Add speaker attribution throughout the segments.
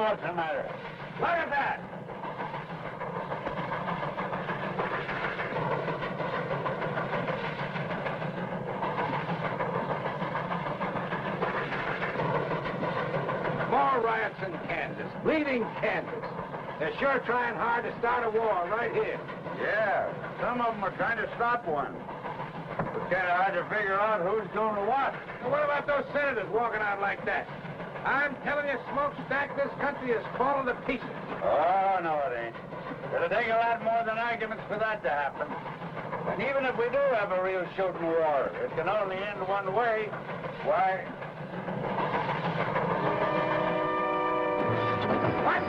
Speaker 1: what's the matter.
Speaker 2: Look at that! More riots in Kansas, bleeding Kansas. They're sure trying hard to start a war right here.
Speaker 1: Yeah, some of them are trying to stop one. It's kind of hard to figure out who's doing what.
Speaker 2: Well, what about those senators walking out like that? I'm telling you, Smokestack, this country is falling to pieces.
Speaker 1: Oh, no, it ain't. It'll take a lot more than arguments for that to happen. And even if we do have a real shooting war, it can only end one way. Why?
Speaker 2: What?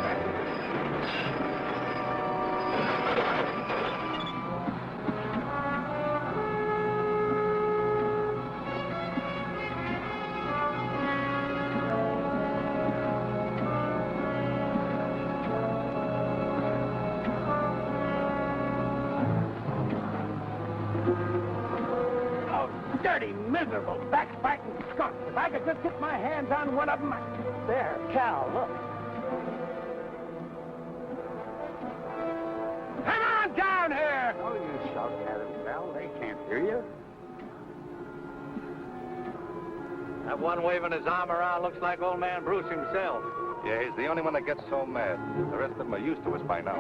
Speaker 2: Dirty, miserable, backbiting skunks. If I could just get my hands on one of them. There, Cal, look. Come on down here!
Speaker 1: Oh, you shouting at them, pal. They can't hear you.
Speaker 3: That one waving his arm around looks like old man Bruce himself.
Speaker 4: Yeah, he's the only one that gets so mad. The rest of them are used to us by now.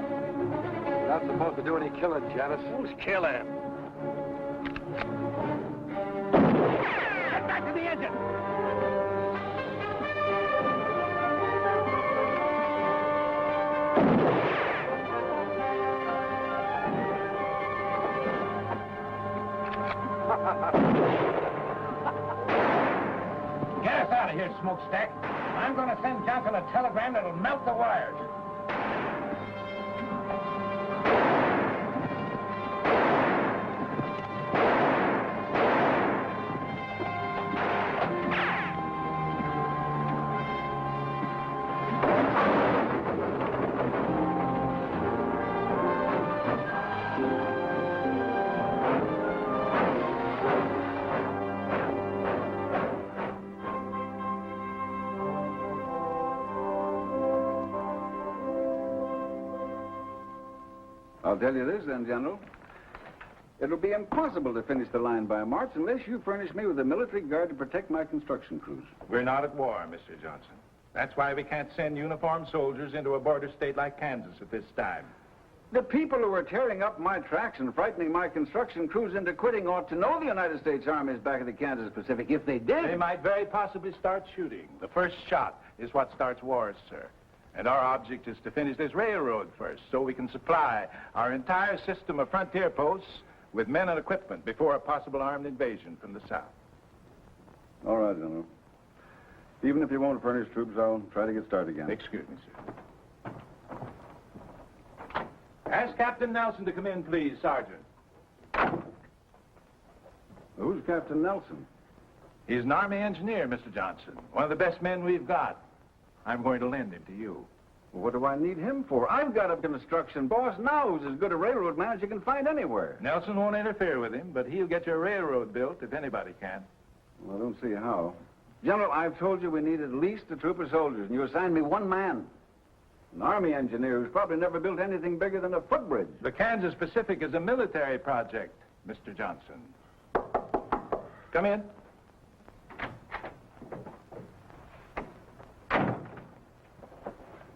Speaker 5: You're not supposed to do any killing, Janice.
Speaker 3: Who's killing?
Speaker 2: Get back to the engine! Get us out of here, Smokestack. I'm going to send Johnson a telegram that'll melt the wires.
Speaker 5: I'll tell you this, then, General. It'll be impossible to finish the line by March unless you furnish me with a military guard to protect my construction crews.
Speaker 2: We're not at war, Mr. Johnson. That's why we can't send uniformed soldiers into a border state like Kansas at this time.
Speaker 5: The people who are tearing up my tracks and frightening my construction crews into quitting ought to know the United States Army is back in the Kansas Pacific. If they did...
Speaker 2: They might very possibly start shooting. The first shot is what starts wars, sir. And our object is to finish this railroad first, so we can supply our entire system of frontier posts with men and equipment before a possible armed invasion from the south.
Speaker 5: All right, General. Even if you won't furnish troops, I'll try to get started again.
Speaker 2: Excuse me, sir. Ask Captain Nelson to come in, please, Sergeant.
Speaker 5: Who's Captain Nelson?
Speaker 2: He's an Army engineer, Mr. Johnson. One of the best men we've got. I'm going to lend him to you.
Speaker 5: Well, what do I need him for? I've got a construction boss now who's as good a railroad man as you can find anywhere.
Speaker 2: Nelson won't interfere with him, but he'll get your railroad built if anybody can.
Speaker 5: Well, I don't see how. General, I've told you we need at least a troop of soldiers, and you assigned me one man. An Army engineer who's probably never built anything bigger than a footbridge.
Speaker 2: The Kansas Pacific is a military project, Mr. Johnson. Come in.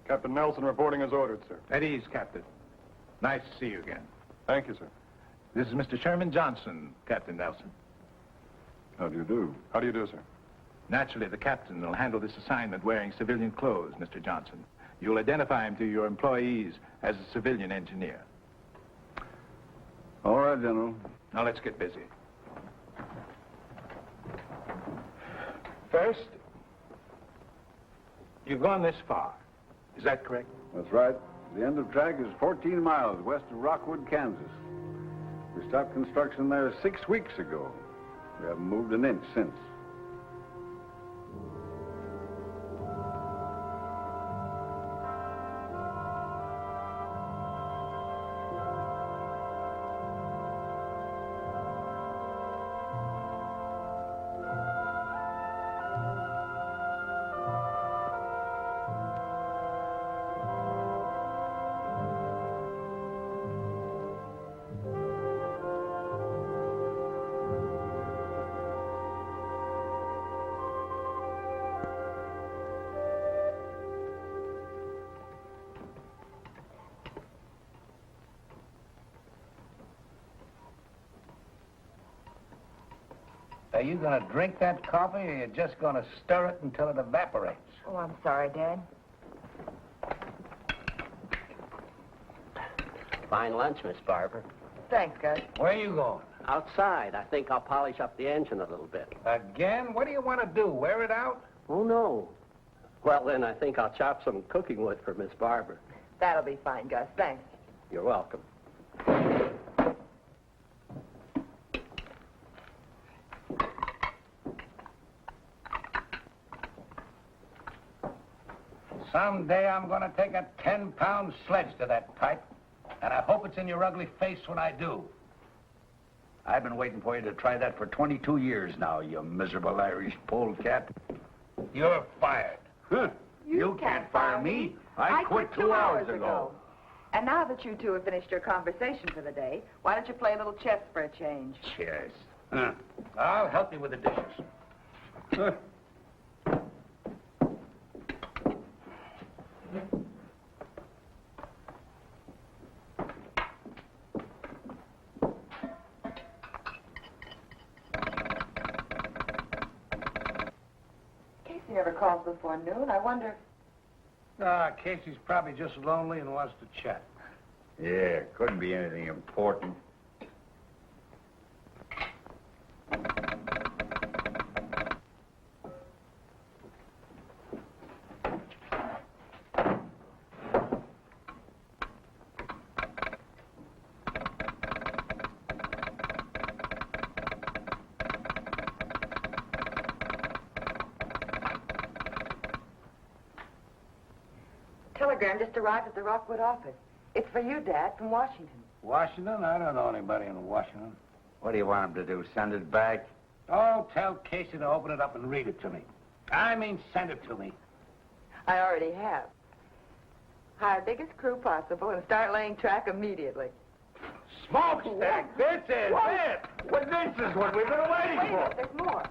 Speaker 4: Captain Nelson reporting as ordered, sir.
Speaker 2: At ease, Captain. Nice to see you again.
Speaker 4: Thank you, sir.
Speaker 2: This is Mr. Sherman Johnson, Captain Nelson.
Speaker 5: How do you do?
Speaker 4: How do you do, sir?
Speaker 2: Naturally, the captain will handle this assignment wearing civilian clothes, Mr. Johnson. You'll identify him to your employees as a civilian engineer.
Speaker 5: All right, General.
Speaker 2: Now, let's get busy. First, you've gone this far. Is that correct?
Speaker 5: That's right. The end of track is 14 miles west of Rockwood, Kansas. We stopped construction there 6 weeks ago. We haven't moved an inch since.
Speaker 1: you going to drink that coffee, or you just going to stir it until it evaporates?
Speaker 6: Oh, I'm sorry, Dad.
Speaker 7: Fine lunch, Miss Barber.
Speaker 6: Thanks, Gus.
Speaker 1: Where are you going?
Speaker 7: Outside. I think I'll polish up the engine a little bit.
Speaker 1: Again? What do you want to do, wear it out?
Speaker 7: Oh, no. Well, then I think I'll chop some cooking wood for Miss Barber.
Speaker 6: That'll be fine, Gus. Thanks.
Speaker 7: You're welcome.
Speaker 1: Someday I'm going to take a 10-pound sledge to that pipe, and I hope it's in your ugly face when I do. I've been waiting for you to try that for 22 years now, you miserable Irish polecat. You're fired.
Speaker 5: Huh.
Speaker 6: You can't fire me. I quit 2 hours ago. And now that you two have finished your conversation for the day, why don't you play a little chess for a change?
Speaker 1: Cheers. I'll help you with the dishes.
Speaker 5: Huh.
Speaker 6: Casey never calls before noon. I wonder...
Speaker 1: Casey's probably just lonely and wants to chat.
Speaker 5: Yeah, couldn't be anything important.
Speaker 6: Telegram just arrived at the Rockwood office. It's for you, Dad, from Washington.
Speaker 1: Washington? I don't know anybody in Washington.
Speaker 5: What do you want him to do, send it back?
Speaker 1: Oh, tell Casey to open it up and read it to me. I mean, send it to me.
Speaker 6: I already have. Hire biggest crew possible and start laying track immediately.
Speaker 1: Smokestack, this is it!
Speaker 5: Well, this is what we've been waiting
Speaker 6: Wait a
Speaker 5: for.
Speaker 6: minute, there's more.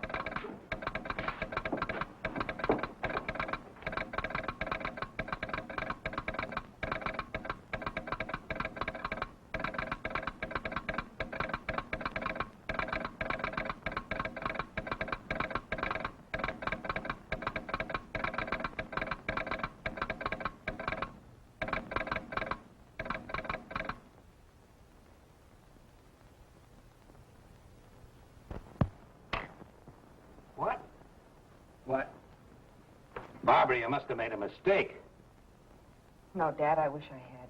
Speaker 1: What? Barbara, you must have made a mistake.
Speaker 6: No, Dad, I wish I had.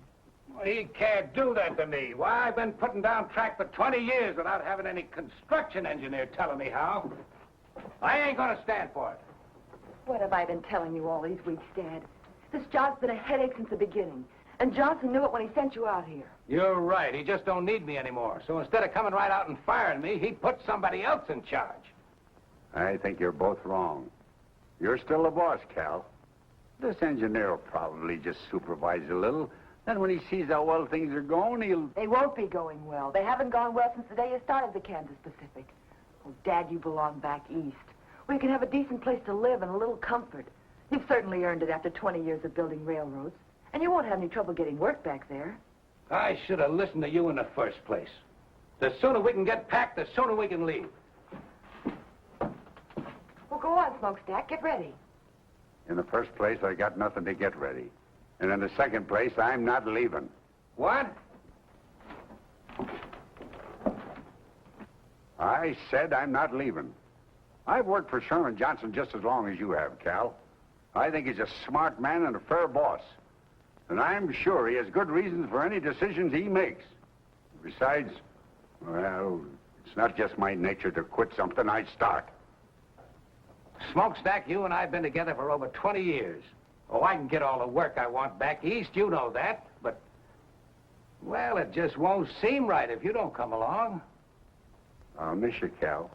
Speaker 1: Well, he can't do that to me. Why, I've been putting down track for 20 years without having any construction engineer telling me how. I ain't gonna stand for it.
Speaker 6: What have I been telling you all these weeks, Dad? This job's been a headache since the beginning. And Johnson knew it when he sent you out here.
Speaker 1: You're right. He just don't need me anymore. So instead of coming right out and firing me, he put somebody else in charge.
Speaker 5: I think you're both wrong. You're still the boss, Cal. This engineer will probably just supervise a little. Then when he sees how well things are going, he'll...
Speaker 6: They won't be going well. They haven't gone well since the day you started the Kansas Pacific. Oh, Dad, you belong back east, where you can have a decent place to live and a little comfort. You've certainly earned it after 20 years of building railroads. And you won't have any trouble getting work back there.
Speaker 1: I should have listened to you in the first place. The sooner we can get packed, the sooner we can leave.
Speaker 6: Well, go on, Smokestack. Get ready.
Speaker 5: In the first place, I got nothing to get ready. And in the second place, I'm not leaving.
Speaker 1: What?
Speaker 5: I said I'm not leaving. I've worked for Sherman Johnson just as long as you have, Cal. I think he's a smart man and a fair boss. And I'm sure he has good reasons for any decisions he makes. Besides, well, it's not just my nature to quit something I start.
Speaker 1: Smokestack, you and I have been together for over 20 years. Oh, I can get all the work I want back east, you know that. But, well, it just won't seem right if you don't come along.
Speaker 5: I'll miss you, Cal.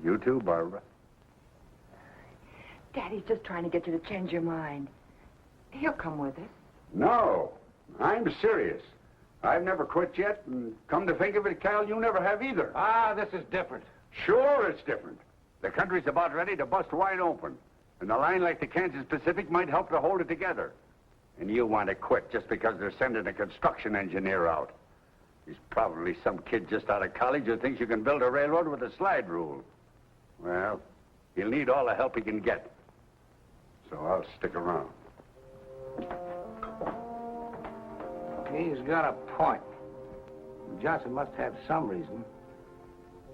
Speaker 5: You too, Barbara.
Speaker 6: Daddy's just trying to get you to change your mind. He'll come with us.
Speaker 5: No, I'm serious. I've never quit yet, and come to think of it, Cal, you never have either.
Speaker 1: Ah, this is different.
Speaker 5: Sure, it's different. The country's about ready to bust wide open, and a line like the Kansas Pacific might help to hold it together. And you want to quit just because they're sending a construction engineer out. He's probably some kid just out of college who thinks you can build a railroad with a slide rule. Well, he'll need all the help he can get. So I'll stick around.
Speaker 1: He's got a point. Johnson must have some reason.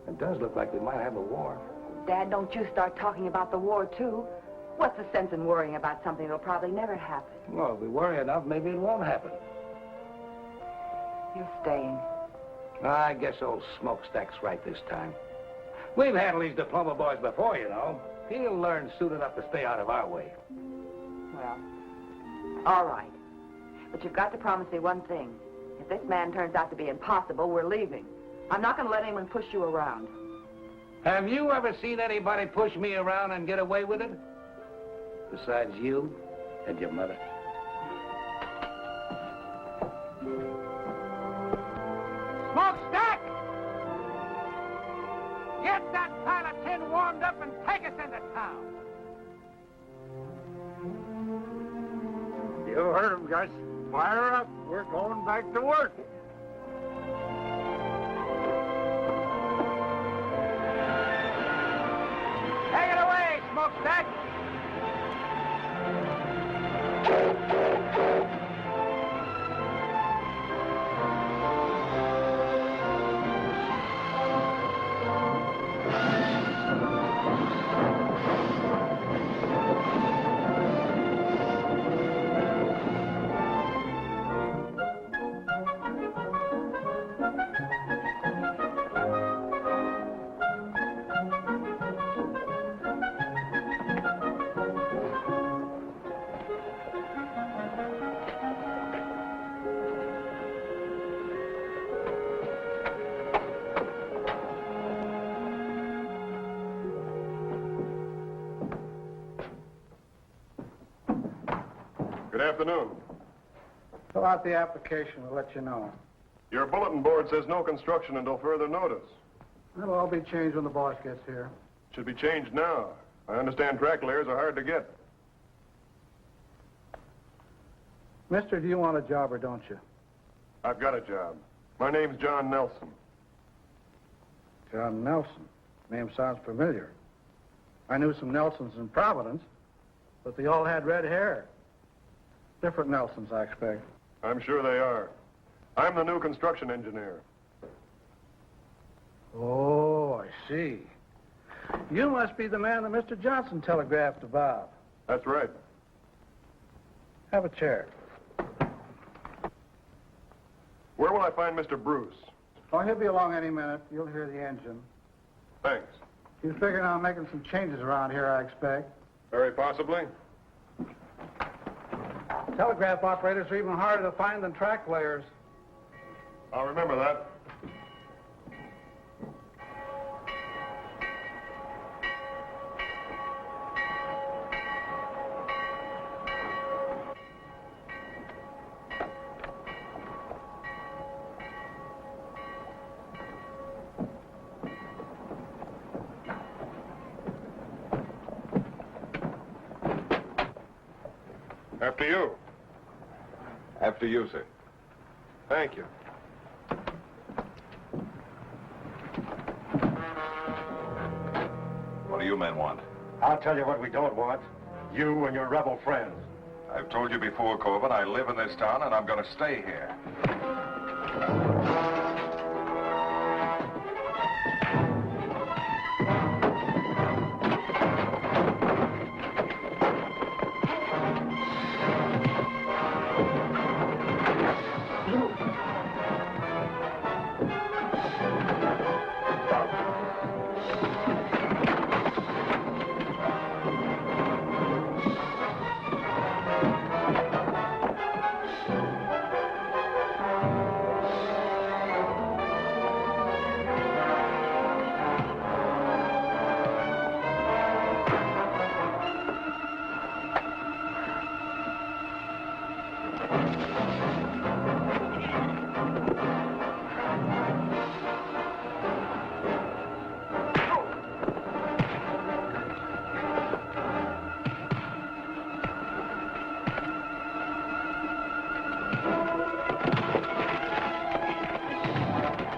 Speaker 1: It does look like we might have a war.
Speaker 6: Dad, don't you start talking about the war, too. What's the sense in worrying about something that'll probably never happen?
Speaker 1: Well, if we worry enough, maybe it won't happen.
Speaker 6: You're staying.
Speaker 1: I guess old Smokestack's right this time. We've handled these diploma boys before, you know. He'll learn soon enough to stay out of our way.
Speaker 6: Well, all right. But you've got to promise me one thing. If this man turns out to be impossible, we're leaving. I'm not going to let anyone push you around.
Speaker 1: Have you ever seen anybody push me around and get away with it? Besides you and your mother. Smokestack! Get that pile of tin warmed up and take us into town.
Speaker 5: You heard him, Gus. Fire up. We're going back to work.
Speaker 1: Take it away, Smokestack!
Speaker 8: Good afternoon.
Speaker 9: Fill out the application. We'll let you know.
Speaker 8: Your bulletin board says no construction until further notice.
Speaker 9: It'll all be changed when the boss gets here.
Speaker 8: Should be changed now. I understand track layers are hard to get.
Speaker 9: Mister, do you want a job or don't you?
Speaker 8: I've got a job. My name's John Nelson.
Speaker 9: John Nelson. Name sounds familiar. I knew some Nelsons in Providence, but they all had red hair. Different Nelsons, I expect.
Speaker 8: I'm sure they are. I'm the new construction engineer.
Speaker 9: Oh, I see. You must be the man that Mr. Johnson telegraphed about.
Speaker 8: That's right.
Speaker 9: Have a chair.
Speaker 8: Where will I find Mr. Bruce?
Speaker 9: Oh, he'll be along any minute. You'll hear the engine.
Speaker 8: Thanks.
Speaker 9: He's figuring on making some changes around here, I expect.
Speaker 8: Very possibly.
Speaker 9: Telegraph operators are even harder to find than track layers.
Speaker 8: I'll remember that. After you.
Speaker 4: After you, sir.
Speaker 8: Thank you.
Speaker 4: What do you men want?
Speaker 5: I'll tell you what we don't want. You and your rebel friends.
Speaker 4: I've told you before, Corbin, I live in this town and I'm going to stay here.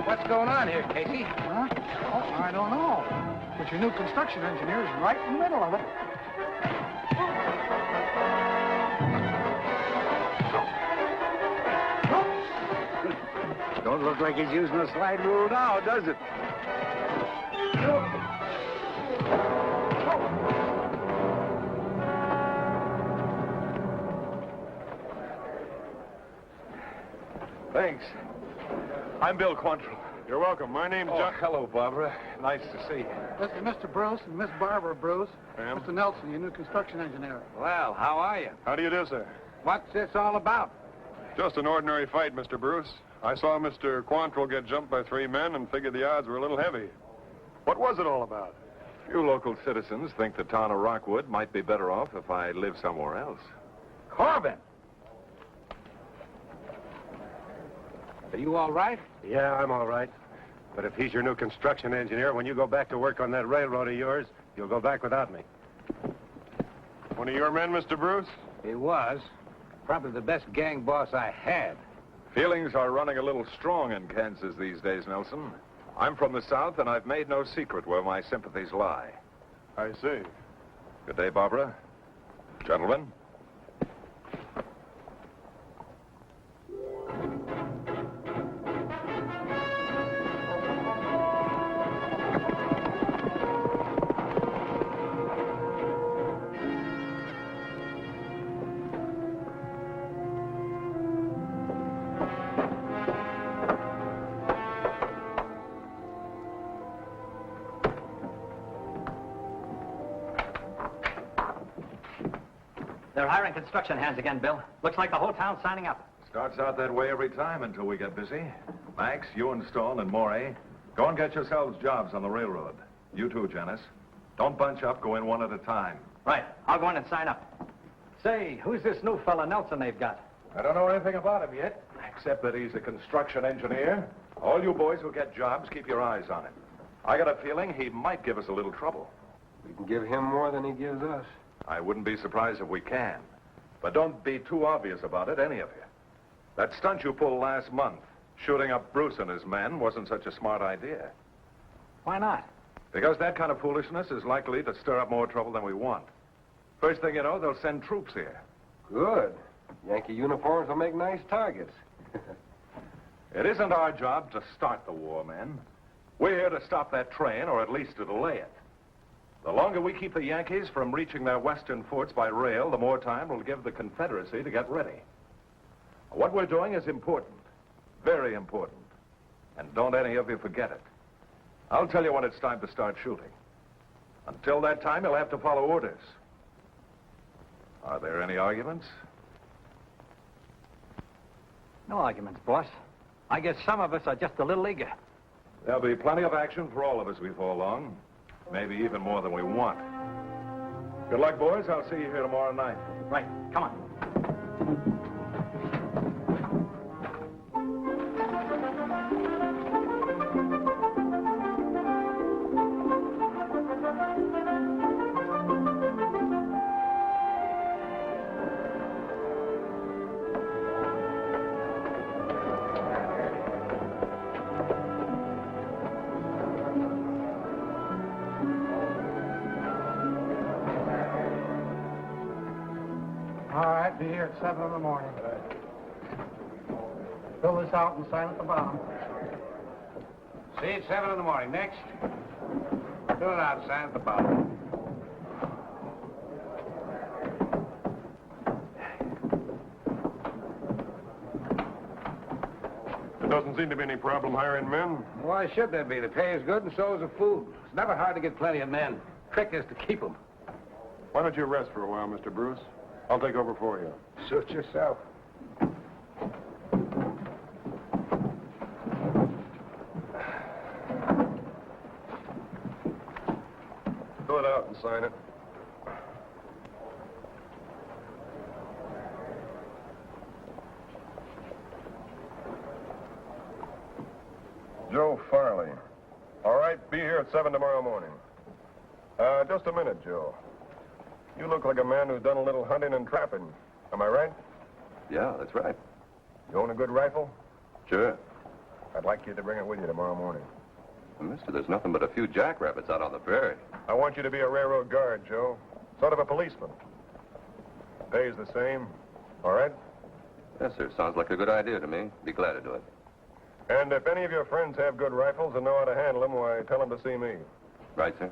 Speaker 1: What's going on here, Casey?
Speaker 9: Huh? Oh, I don't know. But your new construction engineer is right in the middle of it.
Speaker 5: Don't look like he's using a slide rule now, does it?
Speaker 2: Thanks. I'm Bill Quantrill.
Speaker 8: You're welcome. My name's John.
Speaker 2: Hello, Barbara. Nice to see you.
Speaker 9: This is Mr. Bruce and Miss Barbara Bruce.
Speaker 8: Ma'am?
Speaker 9: Mr. Nelson, your new construction engineer.
Speaker 3: Well, how are you?
Speaker 8: How do you do, sir?
Speaker 3: What's this all about?
Speaker 8: Just an ordinary fight, Mr. Bruce. I saw Mr. Quantrill get jumped by 3 men and figured the odds were a little heavy. What was it all about?
Speaker 2: Few local citizens think the town of Rockwood might be better off if I lived somewhere else.
Speaker 3: Corbin! Are you all right?
Speaker 4: Yeah, I'm all right. But if he's your new construction engineer, when you go back to work on that railroad of yours, you'll go back without me.
Speaker 8: One of your men, Mr. Bruce?
Speaker 3: He was. Probably the best gang boss I had.
Speaker 2: Feelings are running a little strong in Kansas these days, Nelson. I'm from the South, and I've made no secret where my sympathies lie.
Speaker 8: I see.
Speaker 2: Good day, Barbara. Gentlemen.
Speaker 3: They're hiring construction hands again, Bill. Looks like the whole town's signing up.
Speaker 2: Starts out that way every time until we get busy. Max, you and Stone and Morey, go and get yourselves jobs on the railroad. You too, Janice. Don't bunch up, go in one at a time.
Speaker 3: Right. I'll go in and sign up. Say, who's this new fella Nelson they've got?
Speaker 2: I don't know anything about him yet, except that he's a construction engineer. All you boys who get jobs, keep your eyes on him. I got a feeling he might give us a little trouble.
Speaker 4: We can give him more than he gives us.
Speaker 2: I wouldn't be surprised if we can. But don't be too obvious about it, any of you. That stunt you pulled last month, shooting up Bruce and his men, wasn't such a smart idea.
Speaker 3: Why not?
Speaker 2: Because that kind of foolishness is likely to stir up more trouble than we want. First thing you know, they'll send troops here.
Speaker 4: Good. Yankee uniforms will make nice targets.
Speaker 2: It isn't our job to start the war, men. We're here to stop that train, or at least to delay it. The longer we keep the Yankees from reaching their western forts by rail, the more time we'll give the Confederacy to get ready. What we're doing is important. Very important. And don't any of you forget it. I'll tell you when it's time to start shooting. Until that time, you'll have to follow orders. Are there any arguments?
Speaker 3: No arguments, boss. I guess some of us are just a little eager.
Speaker 2: There'll be plenty of action for all of us before long. Maybe even more than we want. Good luck, boys. I'll see you here tomorrow night.
Speaker 3: Right. Come on.
Speaker 9: All right, be here at 7 in the morning. Fill this out and sign at the bottom.
Speaker 3: See you at 7 in the morning. Next. Fill it out, sign at the bottom.
Speaker 8: There doesn't seem to be any problem hiring men.
Speaker 3: Why should there be? The pay is good and so is the food. It's never hard to get plenty of men. Trick is to keep them.
Speaker 8: Why don't you rest for a while, Mr. Bruce? I'll take over for you.
Speaker 3: Suit yourself.
Speaker 8: Fill it out and sign it. Joe Farley. All right, be here at 7 tomorrow morning. Just a minute, Joe. You look like a man who's done a little hunting and trapping. Am I right?
Speaker 4: Yeah, that's right.
Speaker 8: You own a good rifle?
Speaker 4: Sure.
Speaker 8: I'd like you to bring it with you tomorrow morning.
Speaker 10: Mister, there's nothing but a few jackrabbits out on the prairie.
Speaker 8: I want you to be a railroad guard, Joe. Sort of a policeman. Pays the same. All right?
Speaker 10: Yes, sir. Sounds like a good idea to me. Be glad to do it.
Speaker 8: And if any of your friends have good rifles and know how to handle them, why, tell them to see me.
Speaker 10: Right, sir?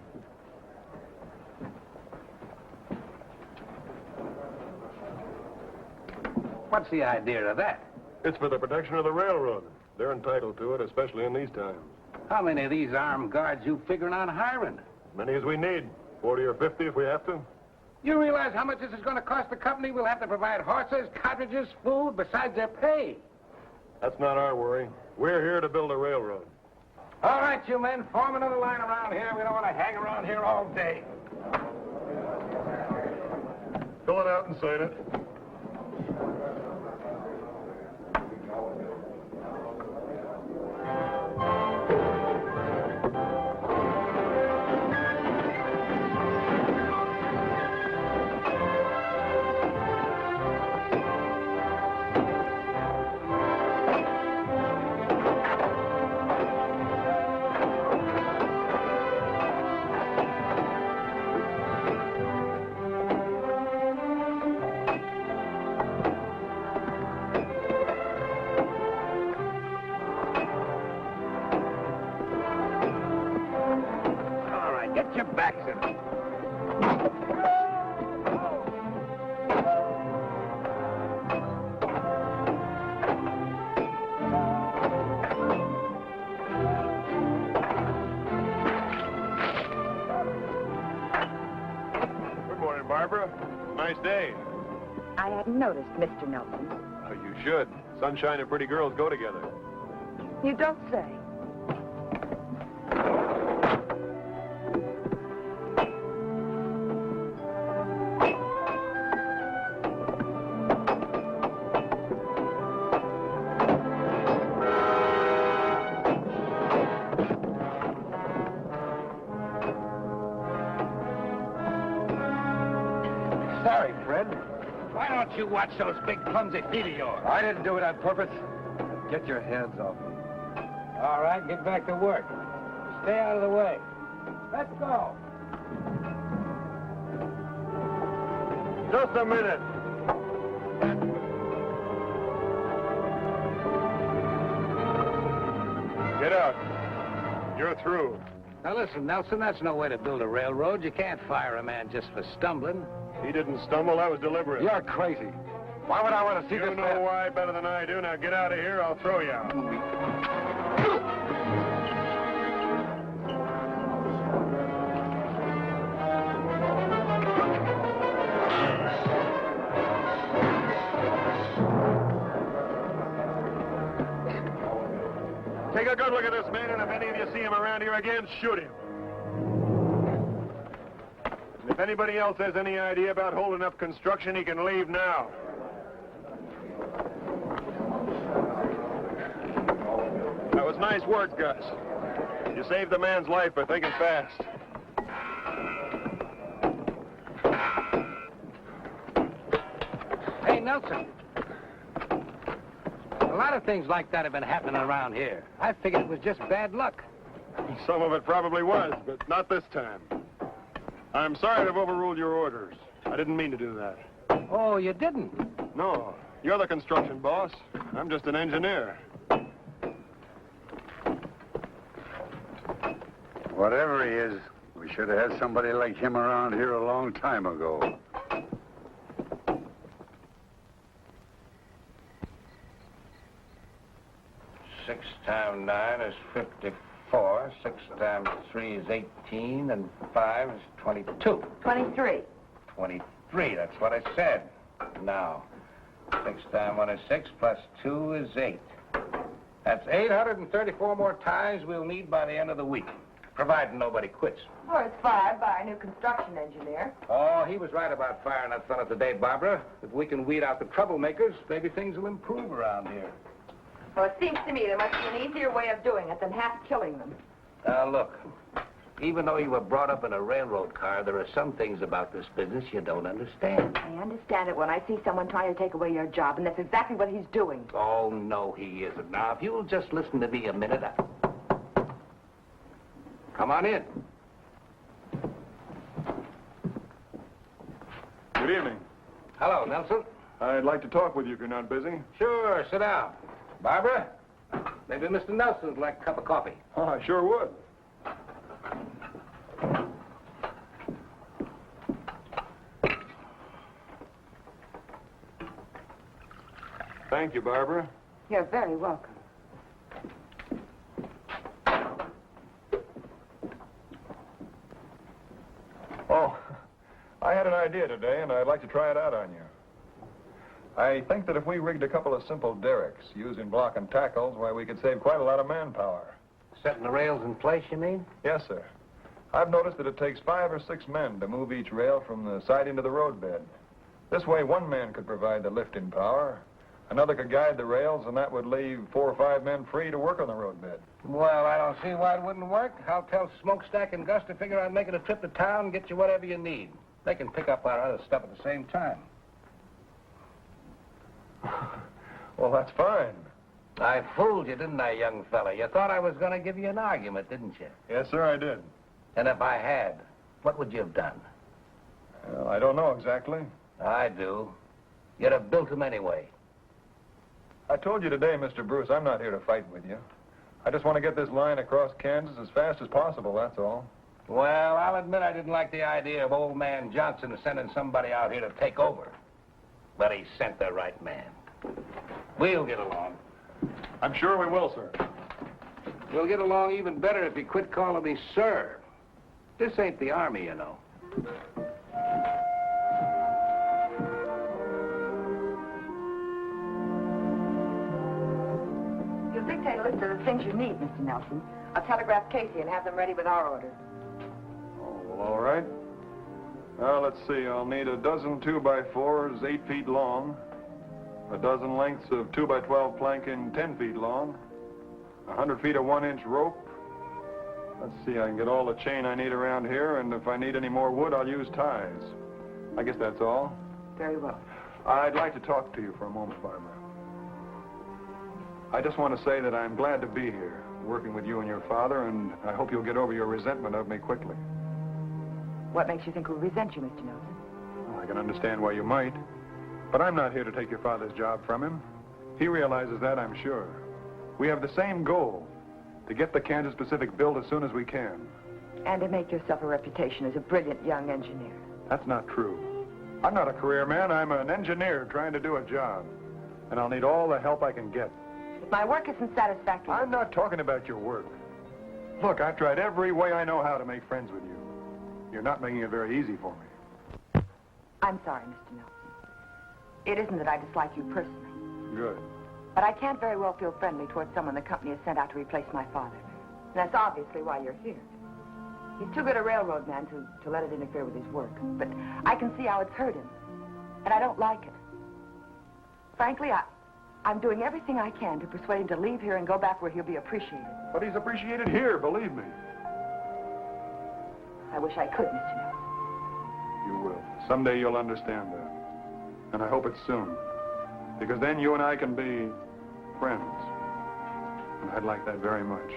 Speaker 1: What's the idea of that?
Speaker 8: It's for the protection of the railroad. They're entitled to it, especially in these times.
Speaker 1: How many of these armed guards you figuring on hiring?
Speaker 8: As many as we need. 40 or 50 if we have to.
Speaker 1: You realize how much this is going to cost the company? We'll have to provide horses, cartridges, food, besides their pay.
Speaker 8: That's not our worry. We're here to build a railroad.
Speaker 1: All right, you men, form another line around here. We don't want to hang around here all day.
Speaker 8: Fill it out and sign it.
Speaker 1: Get your backs in it.
Speaker 8: Good morning, Barbara. Nice day.
Speaker 6: I hadn't noticed, Mr. Nelson.
Speaker 8: Oh, you should. Sunshine and pretty girls go together.
Speaker 6: You don't say.
Speaker 1: Sorry, Fred. Why don't you watch those big clumsy feet of yours?
Speaker 9: I didn't do it on purpose. Get your hands off me.
Speaker 1: All right, get back to work. Stay out of the way. Let's go.
Speaker 8: Just a minute. Get out. You're through.
Speaker 1: Now listen, Nelson, that's no way to build a railroad. You can't fire a man just for stumbling.
Speaker 8: He didn't stumble. That was deliberate.
Speaker 9: You're crazy. Why would I want to see
Speaker 8: You
Speaker 9: this
Speaker 8: know
Speaker 9: man?
Speaker 8: why better than I do. Now get out of here. I'll throw you out. Take a good look at this man, and if any of you see him around here again, shoot him. And if anybody else has any idea about holding up construction, he can leave now. That was nice work, Gus. You saved the man's life by thinking fast.
Speaker 1: Hey, Nelson. A lot of things like that have been happening around here. I figured it was just bad luck.
Speaker 8: Some of it probably was, but not this time. I'm sorry to have overruled your orders. I didn't mean to do that.
Speaker 1: Oh, you didn't?
Speaker 8: No, you're the construction boss. I'm just an engineer.
Speaker 5: Whatever he is, we should have had somebody like him around here a long time ago.
Speaker 1: 6 times 9 is 54. 6 times 3 is 18, and 5 is 22.
Speaker 6: 23.
Speaker 1: 23, that's what I said. Now, 6 times 1 is 6, plus 2 is 8. That's 834 more ties we'll need by the end of the week, providing nobody quits.
Speaker 6: Or it's fired by a new construction engineer.
Speaker 1: Oh, he was right about firing that fella today, Barbara. If we can weed out the troublemakers, maybe things will improve around here.
Speaker 6: Well, it seems to me there must be an easier way of doing it than half killing them.
Speaker 1: Now, look, even though you were brought up in a railroad car, there are some things about this business you don't understand.
Speaker 6: I understand it when I see someone trying to take away your job, and that's exactly what he's doing.
Speaker 1: Oh, no, he isn't. Now, if you'll just listen to me a minute...
Speaker 3: Come on in.
Speaker 8: Good evening.
Speaker 3: Hello, Nelson.
Speaker 8: I'd like to talk with you if you're not busy.
Speaker 3: Sure, sit down. Barbara, maybe Mr. Nelson'd like a cup of coffee.
Speaker 8: Oh, I sure would. Thank you, Barbara.
Speaker 6: You're very welcome.
Speaker 8: Oh, I had an idea today, and I'd like to try it out on you. I think that if we rigged a couple of simple derricks using block and tackles, why, we could save quite a lot of manpower.
Speaker 3: Setting the rails in place, you mean?
Speaker 8: Yes, sir. I've noticed that it takes 5 or 6 men to move each rail from the siding to the roadbed. This way, one man could provide the lifting power, another could guide the rails, and that would leave 4 or 5 men free to work on the roadbed.
Speaker 3: Well, I don't see why it wouldn't work. I'll tell Smokestack and Gus to figure out making a trip to town and get you whatever you need. They can pick up our other stuff at the same time.
Speaker 8: Well, that's fine.
Speaker 3: I fooled you, didn't I, young fella? You thought I was going to give you an argument, didn't you?
Speaker 8: Yes, sir, I did.
Speaker 3: And if I had, what would you have done?
Speaker 8: Well, I don't know exactly.
Speaker 3: I do. You'd have built them anyway.
Speaker 8: I told you today, Mr. Bruce, I'm not here to fight with you. I just want to get this line across Kansas as fast as possible, that's all.
Speaker 3: Well, I'll admit I didn't like the idea of old man Johnson sending somebody out here to take over. But he sent the right man. We'll get along.
Speaker 8: I'm sure we will, sir.
Speaker 3: We'll get along even better if you quit calling me sir. This ain't the Army, you know.
Speaker 6: You'll dictate a list of the things you need, Mr. Nelson. I'll telegraph Casey and have them ready with our orders.
Speaker 8: Oh, well, all right. Well, let's see. I'll need a dozen 2x4s 8 feet long, a dozen lengths of 2x12 planking 10 feet long, 100 feet of 1-inch rope. Let's see, I can get all the chain I need around here, and if I need any more wood, I'll use ties. I guess that's all.
Speaker 6: Very well.
Speaker 8: I'd like to talk to you for a moment, Barbara. I just want to say that I'm glad to be here, working with you and your father, and I hope you'll get over your resentment of me quickly.
Speaker 6: What makes you think we resent you, Mr. Nelson?
Speaker 8: Well, I can understand why you might, but I'm not here to take your father's job from him. He realizes that, I'm sure. We have the same goal, to get the Kansas Pacific built as soon as we can.
Speaker 6: And to make yourself a reputation as a brilliant young engineer.
Speaker 8: That's not true. I'm not a career man. I'm an engineer trying to do a job. And I'll need all the help I can get.
Speaker 6: If my work isn't satisfactory...
Speaker 8: I'm not talking about your work. Look, I've tried every way I know how to make friends with you. You're not making it very easy for me.
Speaker 6: I'm sorry, Mr. Nelson. It isn't that I dislike you personally.
Speaker 8: Good.
Speaker 6: But I can't very well feel friendly towards someone the company has sent out to replace my father. And that's obviously why you're here. He's too good a railroad man to let it interfere with his work. But I can see how it's hurt him. And I don't like it. Frankly, I'm doing everything I can to persuade him to leave here and go back where he'll be appreciated.
Speaker 8: But he's appreciated here, believe me.
Speaker 6: I wish I could, Mr. Nelson.
Speaker 8: You will. Someday you'll understand that. And I hope it's soon. Because then you and I can be friends. And I'd like that very much.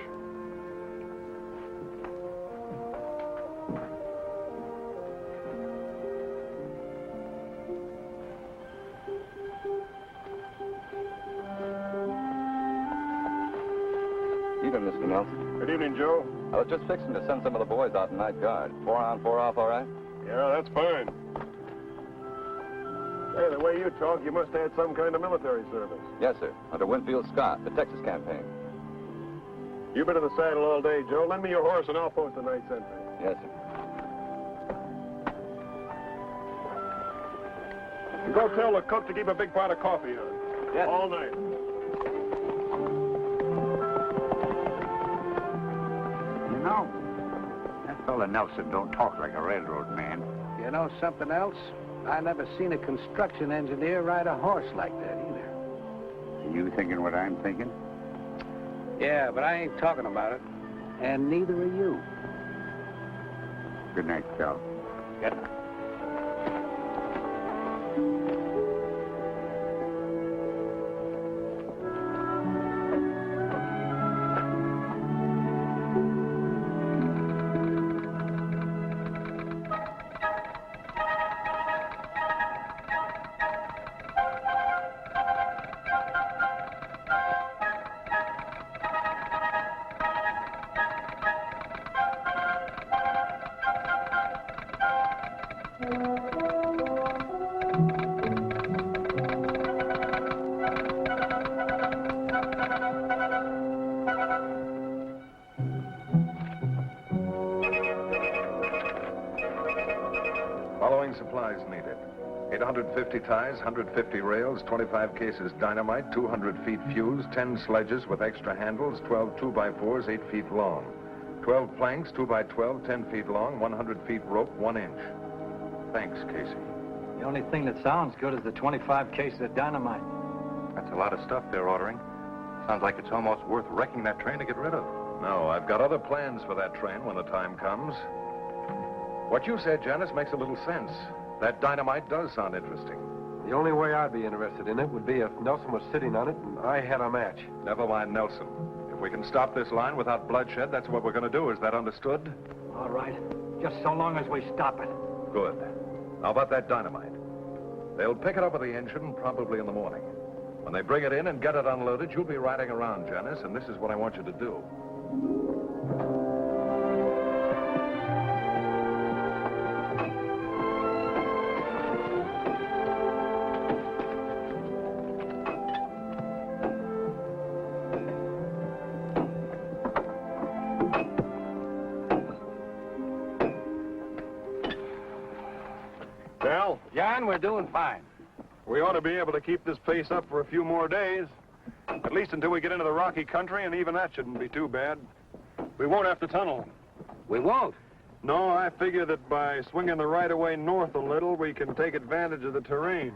Speaker 10: Evening, Mr. Nelson.
Speaker 8: Good evening, Joe.
Speaker 10: I was just fixing to send some of the boys out in night guard. 4 on, 4 off, all right?
Speaker 8: Yeah, that's fine. Hey, the way you talk, you must have had some kind of military service.
Speaker 10: Yes, sir. Under Winfield Scott, the Texas campaign.
Speaker 8: You've been in the saddle all day, Joe. Lend me your horse and I'll post the night sentry.
Speaker 10: Yes, sir.
Speaker 8: And go tell the cook to keep a big pot of coffee on.
Speaker 10: Yes.
Speaker 8: All night.
Speaker 5: You know, that fella Nelson don't talk like a railroad man.
Speaker 3: You know something else? I never seen a construction engineer ride a horse like that either.
Speaker 5: Are you thinking what I'm thinking?
Speaker 3: Yeah, but I ain't talking about it. And neither are you.
Speaker 5: Good night, Cal.
Speaker 3: Good.
Speaker 8: Following supplies needed. 850 ties, 150 rails, 25 cases dynamite, 200 feet fuse, 10 sledges with extra handles, 12 2x4s, 8 feet long. 12 planks, 2x12, 10 feet long, 100 feet rope, 1 inch. Thanks, Casey.
Speaker 9: The only thing that sounds good is the 25 cases of dynamite.
Speaker 10: That's a lot of stuff they're ordering. Sounds like it's almost worth wrecking that train to get rid of.
Speaker 8: No, I've got other plans for that train when the time comes. What you said, Janice, makes a little sense. That dynamite does sound interesting.
Speaker 4: The only way I'd be interested in it would be if Nelson was sitting on it and I had a match.
Speaker 8: Never mind Nelson. If we can stop this line without bloodshed, that's what we're going to do. Is that understood?
Speaker 9: All right. Just so long as we stop it.
Speaker 8: Good. How about that dynamite? They'll pick it up with the engine probably in the morning. When they bring it in and get it unloaded, you'll be riding around, Janice, and this is what I want you to do.
Speaker 2: Well,
Speaker 3: John, we're doing fine.
Speaker 8: We ought to be able to keep this pace up for a few more days. At least until we get into the rocky country, and even that shouldn't be too bad. We won't have to tunnel.
Speaker 3: We won't.
Speaker 8: No, I figure that by swinging the right-of-way north a little, we can take advantage of the terrain.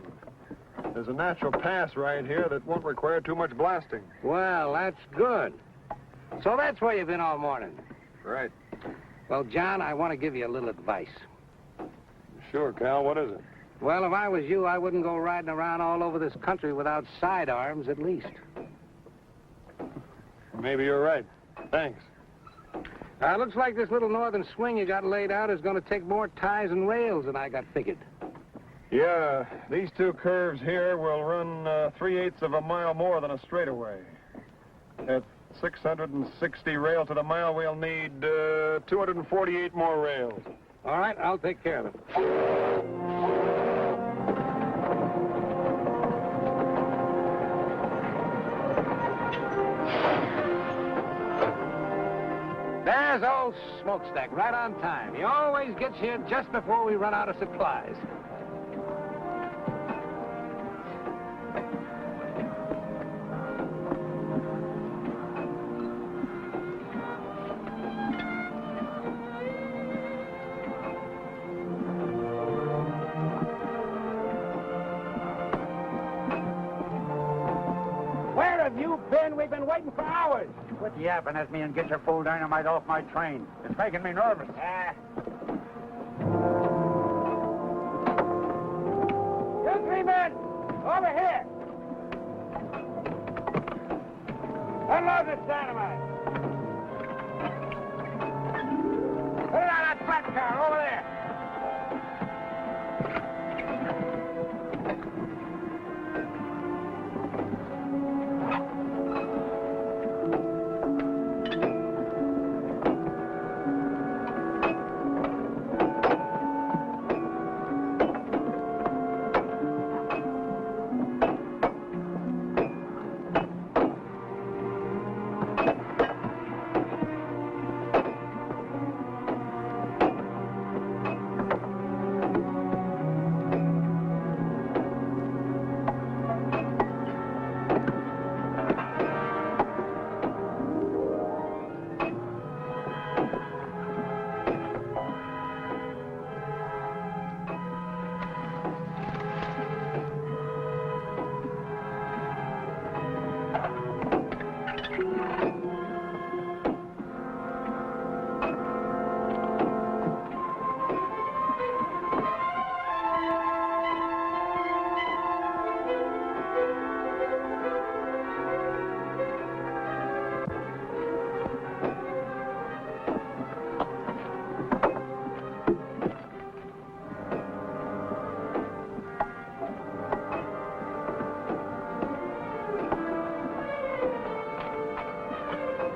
Speaker 8: There's a natural pass right here that won't require too much blasting.
Speaker 3: Well, that's good. So that's where you've been all morning.
Speaker 8: Right.
Speaker 3: Well, John, I want to give you a little advice.
Speaker 8: Sure, Cal, what is it?
Speaker 3: Well, if I was you, I wouldn't go riding around all over this country without sidearms, at least.
Speaker 8: Maybe you're right. Thanks.
Speaker 3: Looks like this little northern swing you got laid out is going to take more ties and rails than I got figured.
Speaker 8: Yeah, these two curves here will run 3/8 of a mile more than a straightaway. At 660 rails to the mile, we'll need 248 more rails.
Speaker 3: All right, I'll take care of it. There's old Smokestack, right on time. He always gets here just before we run out of supplies. Where have you been? We've been waiting for hours.
Speaker 5: Quit yapping at me and get your full dynamite off my train. It's making me nervous.
Speaker 3: You three men, over here. Unload this dynamite. Put it on that flat car over there.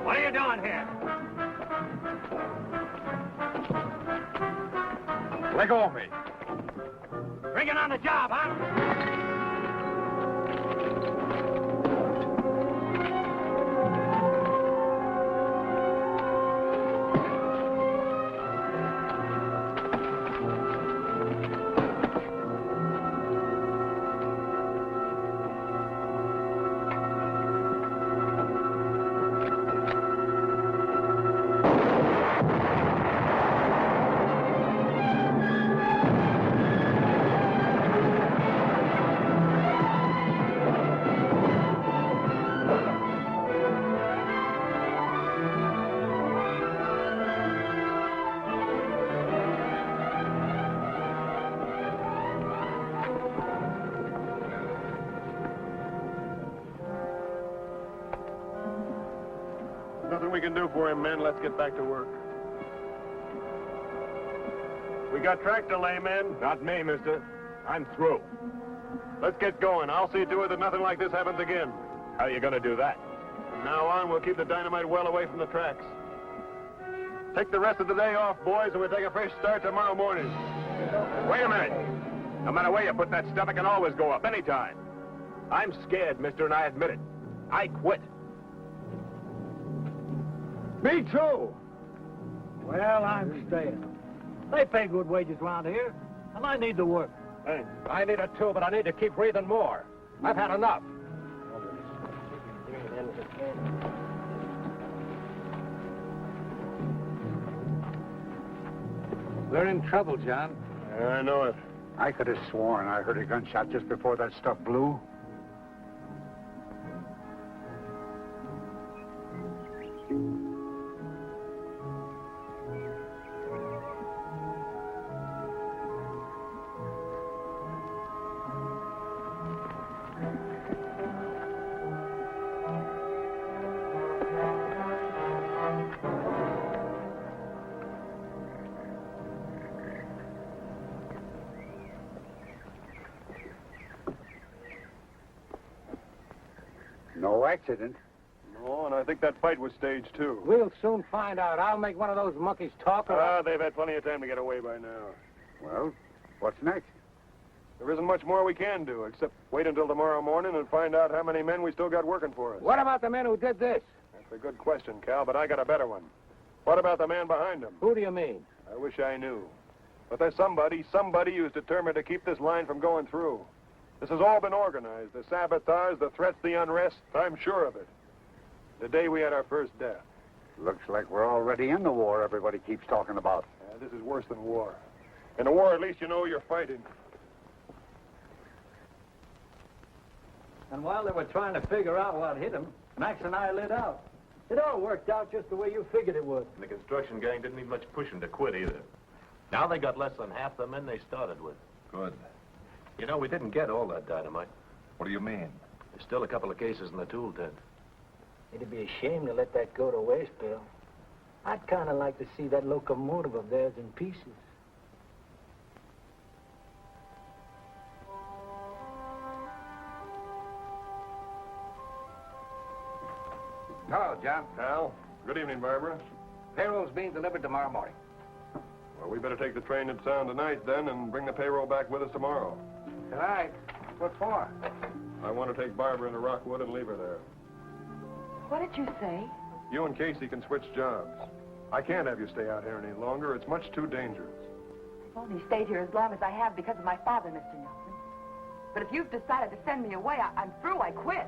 Speaker 3: What are you doing here?
Speaker 8: Let go of me.
Speaker 3: Bring it on the job, huh?
Speaker 8: Nothing we can do for him, men. Let's get back to work. We got track delay, men. Not me, mister. I'm through. Let's get going. I'll see to it that nothing like this happens again. How are you going to do that? From now on, we'll keep the dynamite well away from the tracks. Take the rest of the day off, boys, and we'll take a fresh start tomorrow morning. Wait a minute. No matter where you put that stuff, it can always go up, anytime. I'm scared, mister, and I admit it. I quit.
Speaker 9: Me too. Well, I'm staying. They pay good wages around here, and I need to work.
Speaker 8: Thanks.
Speaker 3: I need it too, but I need to keep breathing more. I've had enough.
Speaker 9: We're in trouble, John.
Speaker 8: I know it.
Speaker 5: I could have sworn I heard a gunshot just before that stuff blew. No accident.
Speaker 8: No, and I think that fight was staged, too.
Speaker 3: We'll soon find out. I'll make one of those monkeys talk or...
Speaker 8: They've had plenty of time to get away by now.
Speaker 5: Well, what's next?
Speaker 8: There isn't much more we can do, except wait until tomorrow morning and find out how many men we still got working for us.
Speaker 3: What about the men who did this?
Speaker 8: That's a good question, Cal, but I got a better one. What about the man behind him?
Speaker 3: Who do you mean?
Speaker 8: I wish I knew. But there's somebody who's determined to keep this line from going through. This has all been organized. The sabotage, the threats, the unrest. I'm sure of it. The day we had our first death.
Speaker 5: Looks like we're already in the war everybody keeps talking about.
Speaker 8: This is worse than war. In a war, at least you know you're fighting.
Speaker 9: And while they were trying to figure out what hit him, Max and I lit out. It all worked out just the way you figured it would.
Speaker 10: And the construction gang didn't need much pushing to quit either. Now they got less than half the men they started with.
Speaker 11: Good.
Speaker 10: You know, we didn't get all that dynamite.
Speaker 11: What do you mean?
Speaker 10: There's still a couple of cases in the tool tent.
Speaker 9: It'd be a shame to let that go to waste, Bill. I'd kind of like to see that locomotive of theirs in pieces.
Speaker 3: Hello, John.
Speaker 8: Al, good evening, Barbara.
Speaker 3: Payroll's being delivered tomorrow morning.
Speaker 8: Well, we better take the train to town tonight, then, and bring the payroll back with us tomorrow.
Speaker 3: All right. What for?
Speaker 8: I want to take Barbara into Rockwood and leave her there.
Speaker 6: What did you say?
Speaker 8: You and Casey can switch jobs. I can't have you stay out here any longer. It's much too dangerous.
Speaker 6: I've only stayed here as long as I have because of my father, Mr. Nelson. But if you've decided to send me away, I'm through. I quit.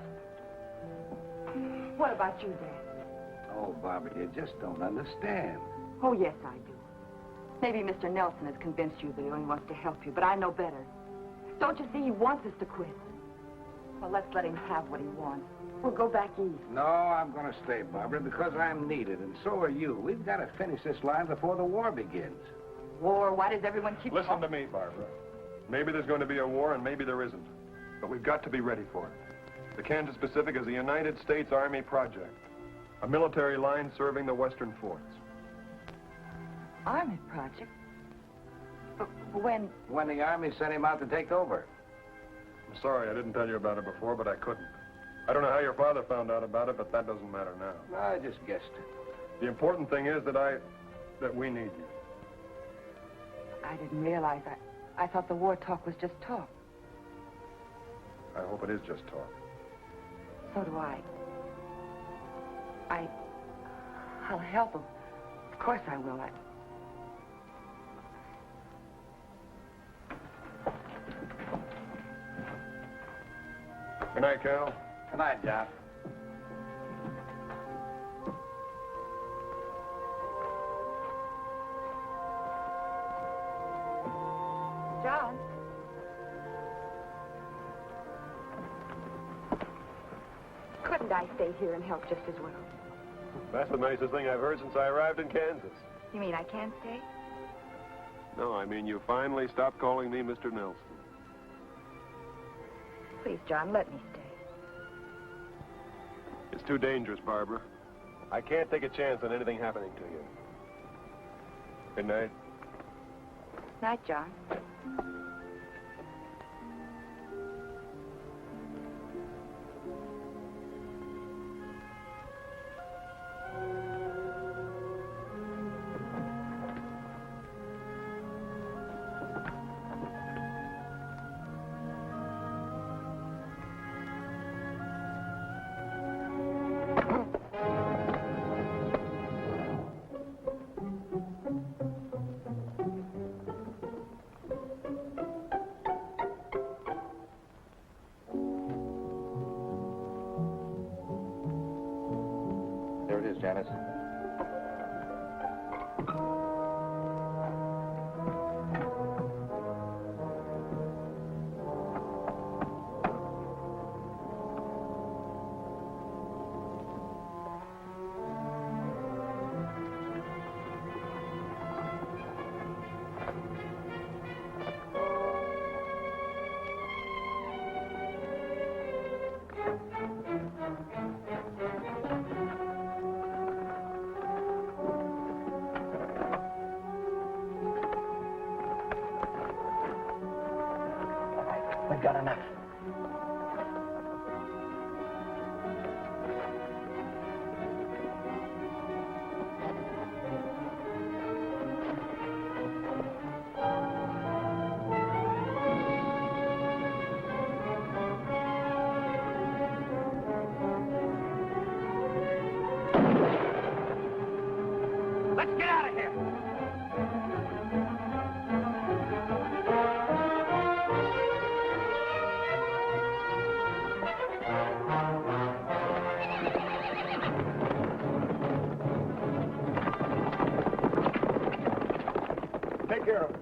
Speaker 6: What about you, Dad?
Speaker 3: Oh, Barbara, you just don't understand.
Speaker 6: Oh, yes, I do. Maybe Mr. Nelson has convinced you that he only wants to help you, but I know better. Don't you see he wants us to quit? Well, let's let him have what he wants. We'll go back east.
Speaker 3: No, I'm going to stay, Barbara, because I'm needed, and so are you. We've got to finish this line before the war begins.
Speaker 6: War? Why does everyone keep
Speaker 8: Listen to me, Barbara. Maybe there's going to be a war, and maybe there isn't. But we've got to be ready for it. The Kansas Pacific is a United States Army project. A military line serving the western forts.
Speaker 6: Army project? But when?
Speaker 3: When the Army sent him out to take over.
Speaker 8: I'm sorry I didn't tell you about it before, but I couldn't. I don't know how your father found out about it, but that doesn't matter now.
Speaker 3: I just guessed it.
Speaker 8: The important thing is that we need you.
Speaker 6: I didn't realize I thought the war talk was just talk.
Speaker 4: I hope it is just talk.
Speaker 6: So do I. I'll help him. Of course I will.
Speaker 8: Good night, Cal.
Speaker 1: Good night, John.
Speaker 6: John. Couldn't I stay here and help just as well?
Speaker 4: That's the nicest thing I've heard since I arrived in Kansas.
Speaker 6: You mean I can't stay?
Speaker 4: No, I mean you finally stopped calling me Mr. Nelson.
Speaker 6: Please, John, let me stay.
Speaker 4: It's too dangerous, Barbara. I can't take a chance on anything happening to you.
Speaker 8: Good night.
Speaker 6: Night, John.
Speaker 3: There it is, Janice. We've got enough. Let's get out of here.
Speaker 4: Take care of it.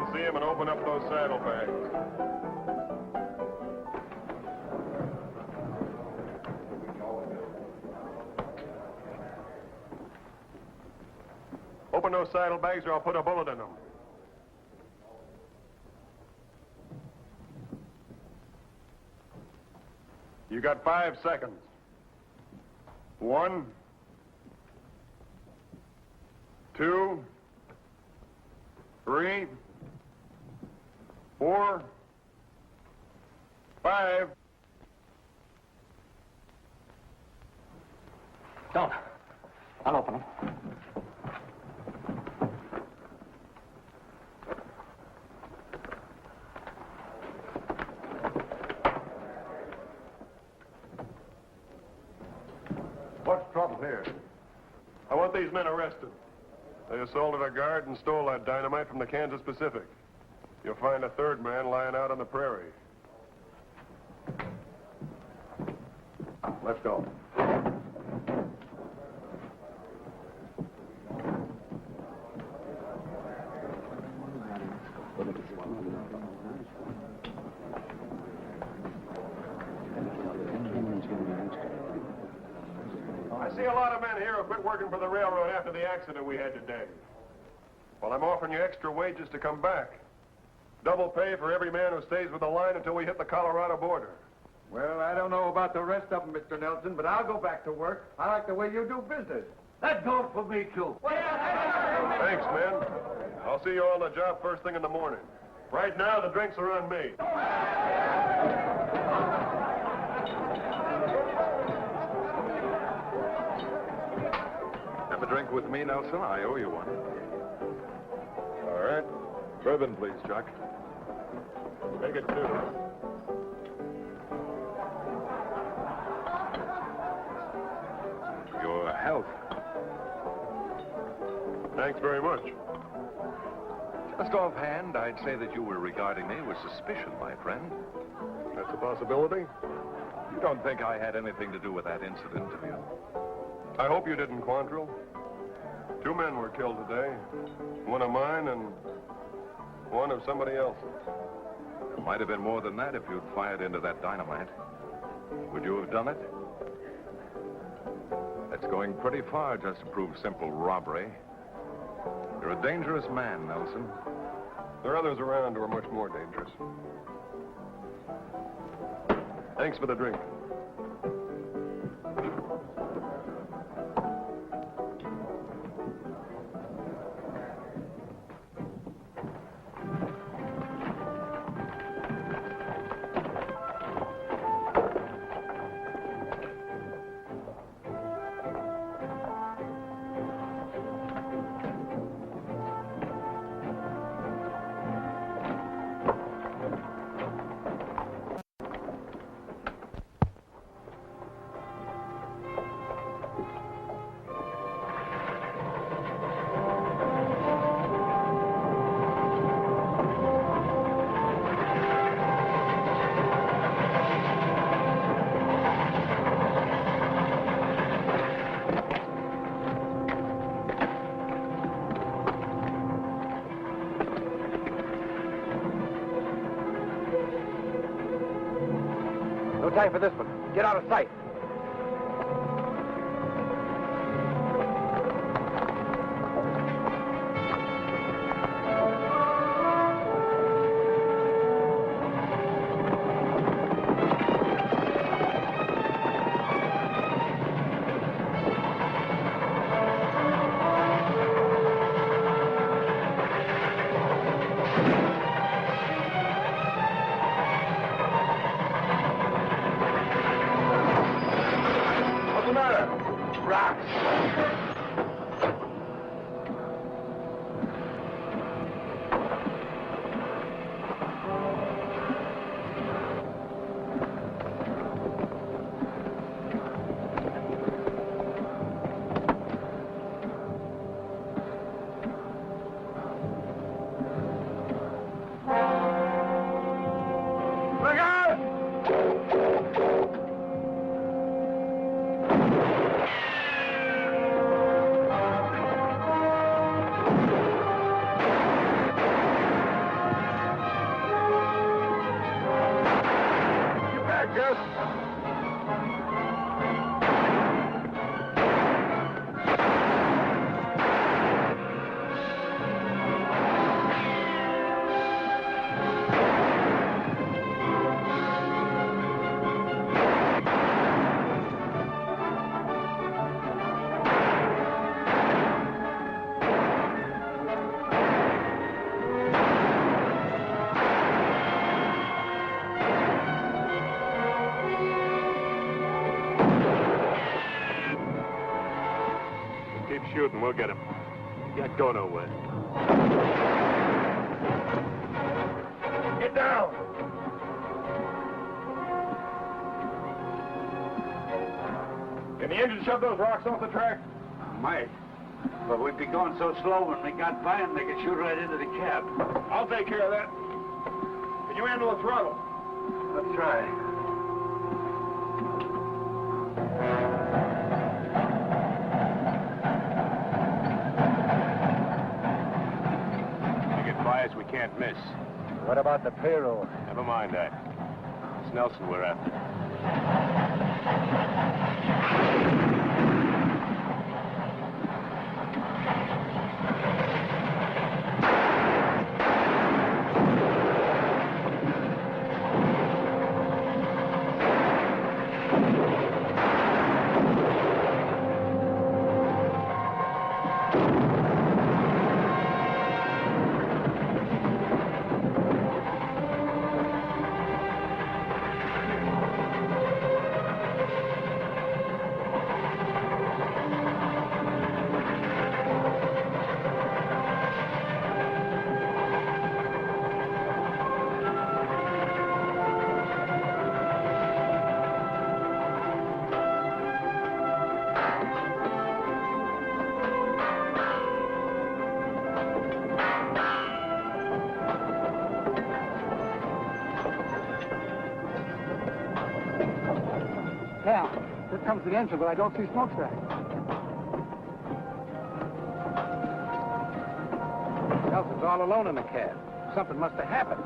Speaker 8: can see him and open up those saddlebags. Open those saddlebags or I'll put a bullet in them. You got 5 seconds. 1, 2, 3, 4, 5.
Speaker 3: Don't. I'll open them.
Speaker 5: What's trouble here?
Speaker 8: I want these men arrested. They assaulted a guard and stole that dynamite from the Kansas Pacific. You'll find a third man lying out on the prairie.
Speaker 5: Let's go.
Speaker 8: I see a lot of men here who quit working for the railroad after the accident we had today. Well, I'm offering you extra wages to come back. Double pay for every man who stays with the line until we hit the Colorado border.
Speaker 5: Well, I don't know about the rest of them, Mr. Nelson, but I'll go back to work. I like the way you do business.
Speaker 1: That goes for me, too.
Speaker 8: Thanks, men. I'll see you all on the job first thing in the morning. Right now, the drinks are on me.
Speaker 2: Have a drink with me, Nelson? I owe you one.
Speaker 8: All right.
Speaker 2: Bourbon, please, Chuck.
Speaker 8: Make it 2.
Speaker 2: Your health.
Speaker 8: Thanks very much.
Speaker 2: Just offhand, I'd say that you were regarding me with suspicion, my friend.
Speaker 8: That's a possibility.
Speaker 2: You don't think I had anything to do with that incident, do you?
Speaker 8: I hope you didn't, Quantrill. 2 men were killed today. One of mine and one of somebody else's.
Speaker 2: It might have been more than that if you'd fired into that dynamite. Would you have done it? That's going pretty far just to prove simple robbery. You're a dangerous man, Nelson.
Speaker 8: There are others around who are much more dangerous. Thanks for the drink.
Speaker 5: No time for this one. Get out of sight.
Speaker 10: and we'll get him. Can't go nowhere.
Speaker 8: Get down! Can the engine shove those rocks off the track?
Speaker 5: Might. But we'd be going so slow when we got by them, they could shoot right into the cab.
Speaker 8: I'll take care of that. Can you handle the throttle?
Speaker 5: Let's try.
Speaker 10: We get bias we can't miss.
Speaker 9: What about the payroll?
Speaker 10: Never mind that. It's Nelson we're after.
Speaker 9: Now, here comes the engine, but I don't see smokestack. Nelson's all alone in the cab. Something must have happened.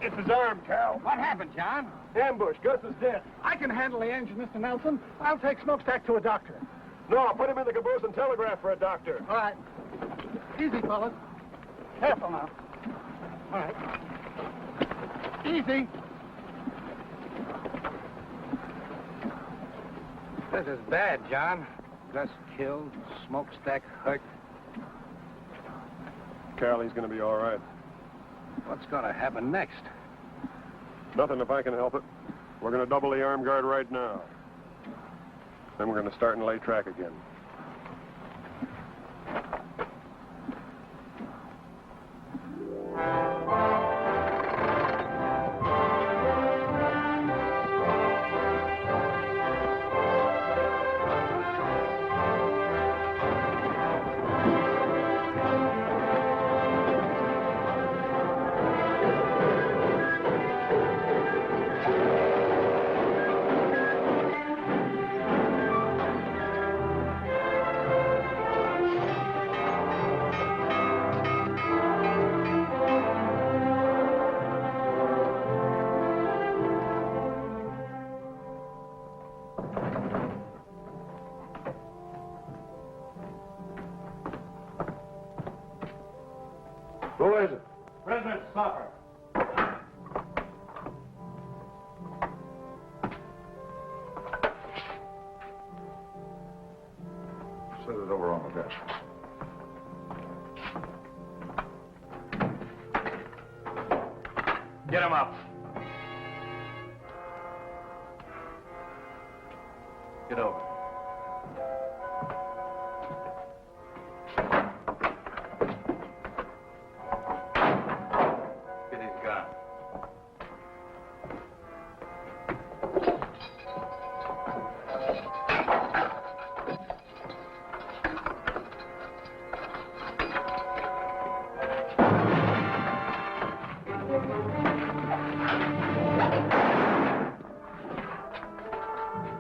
Speaker 8: It's his arm, Cal.
Speaker 9: What happened, John?
Speaker 8: Ambush. Gus is dead.
Speaker 9: I can handle the engine, Mr. Nelson. I'll take smokestack to a doctor.
Speaker 8: No, put him in the caboose and telegraph for a doctor.
Speaker 9: All right. Easy, fellas. Careful now. All right. Easy. This is bad, John. Gus killed, smokestack hurt.
Speaker 8: Cal, he's going to be all right.
Speaker 9: What's going to happen next?
Speaker 8: Nothing if I can help it. We're going to double the arm guard right now. Then we're going to start and lay track again. Who is it?
Speaker 10: Prisoner Stopper.
Speaker 5: Set it over on the desk.
Speaker 10: Get him up. Get over. Get his gun.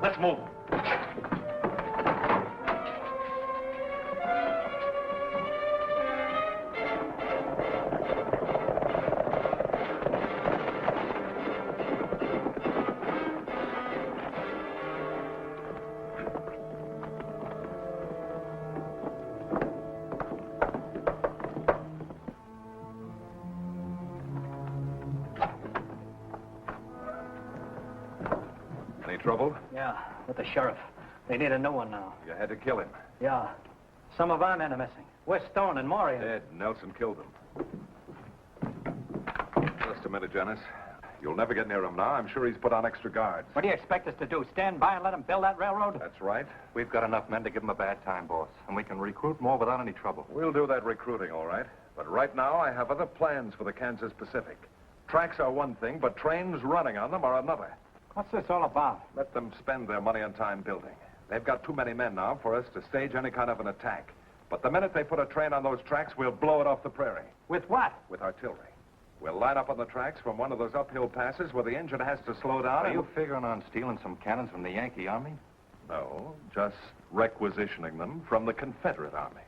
Speaker 10: Let's move.
Speaker 1: Any trouble?
Speaker 7: Yeah, with the sheriff. They need a new one now.
Speaker 1: You had to kill him.
Speaker 7: Yeah. Some of our men are missing. West Stone and Maury.
Speaker 1: Dead. Nelson killed him. Just a minute, Janice.
Speaker 11: You'll never get near him now. I'm sure he's put on extra guards.
Speaker 12: What do you expect us to do, stand by and let him build that railroad?
Speaker 11: That's right.
Speaker 13: We've got enough men to give him a bad time, boss. And we can recruit more without any trouble.
Speaker 11: We'll do that recruiting, all right. But right now, I have other plans for the Kansas Pacific. Tracks are one thing, but trains running on them are another.
Speaker 12: What's this all about?
Speaker 11: Let them spend their money on time building. They've got too many men now for us to stage any kind of an attack. But the minute they put a train on those tracks, we'll blow it off the prairie.
Speaker 12: With what?
Speaker 11: With artillery. We'll line up on the tracks from one of those uphill passes where the engine has to slow down.
Speaker 13: Are you figuring on stealing some cannons from the Yankee Army?
Speaker 11: No, just requisitioning them from the Confederate Army.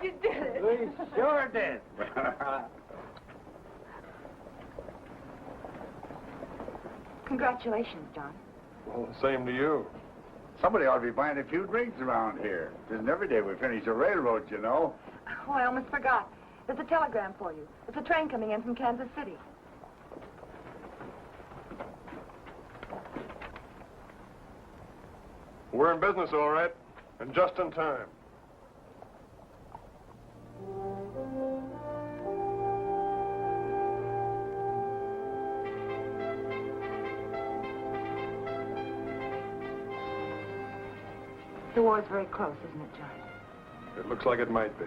Speaker 6: You did it.
Speaker 3: We sure did.
Speaker 6: Congratulations, John.
Speaker 8: Well, same to you.
Speaker 5: Somebody ought to be buying a few drinks around here. It isn't every day we finish a railroad, you know.
Speaker 6: Oh, I almost forgot. There's a telegram for you. It's a train coming in from Kansas City.
Speaker 8: We're in business, all right, and just in time.
Speaker 6: The war's very close, isn't it, John?
Speaker 8: It looks like it might be.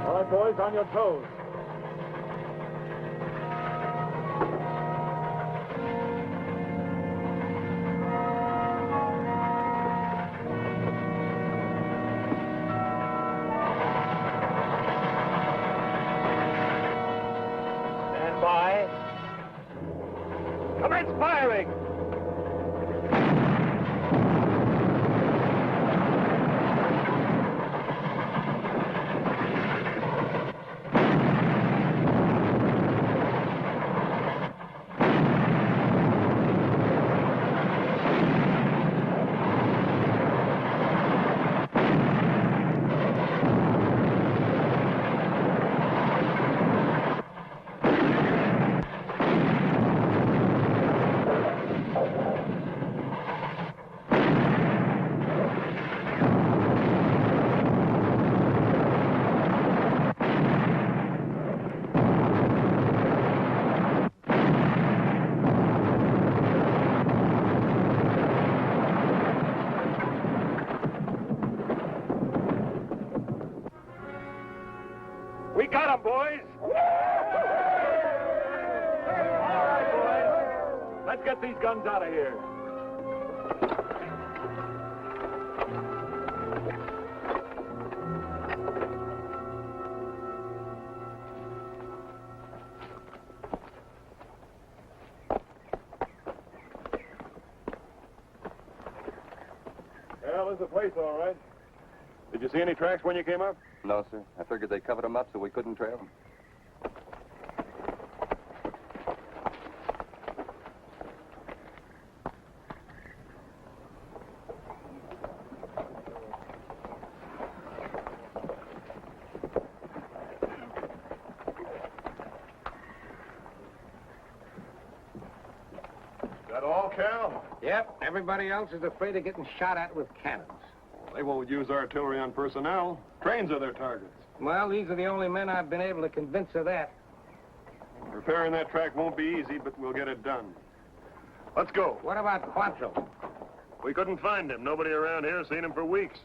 Speaker 9: All right, boys, on your toes.
Speaker 12: Stand by. Commence firing!
Speaker 10: We got him, boys! All right, boys. Let's get these guns out of here.
Speaker 8: Well, this is the place, all right. Did you see any tracks when you came up?
Speaker 13: No, sir. I figured they covered them up so we couldn't trail them.
Speaker 8: That all, Cal?
Speaker 3: Yep, everybody else is afraid of getting shot at with cannons.
Speaker 8: They won't use artillery on personnel. Trains are their targets.
Speaker 3: Well, these are the only men I've been able to convince of that.
Speaker 8: Repairing that track won't be easy, but we'll get it done. Let's go.
Speaker 3: What about Quantrill?
Speaker 8: We couldn't find him. Nobody around here has seen him for weeks.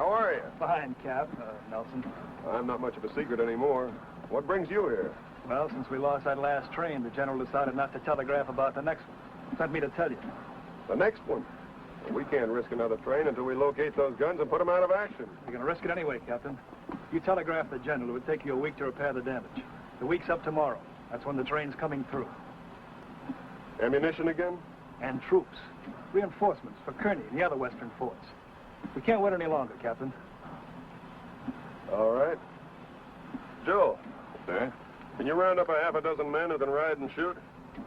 Speaker 8: How are you?
Speaker 14: Fine, Cap. Nelson.
Speaker 8: I'm not much of a secret anymore. What brings you here?
Speaker 14: Well, since we lost that last train, the general decided not to telegraph about the next one. Sent me to tell you.
Speaker 8: The next one? Well, we can't risk another train until we locate those guns and put them out of action.
Speaker 14: You're going to risk it anyway, Captain. You telegraph the general. It would take you a week to repair the damage. The week's up tomorrow. That's when the train's coming through.
Speaker 8: Ammunition again?
Speaker 14: And troops. Reinforcements for Kearney and the other western forts. We can't wait any longer, Captain.
Speaker 8: All right. Joe.
Speaker 13: Sir?
Speaker 8: Can you round up a half a dozen men who can ride and shoot?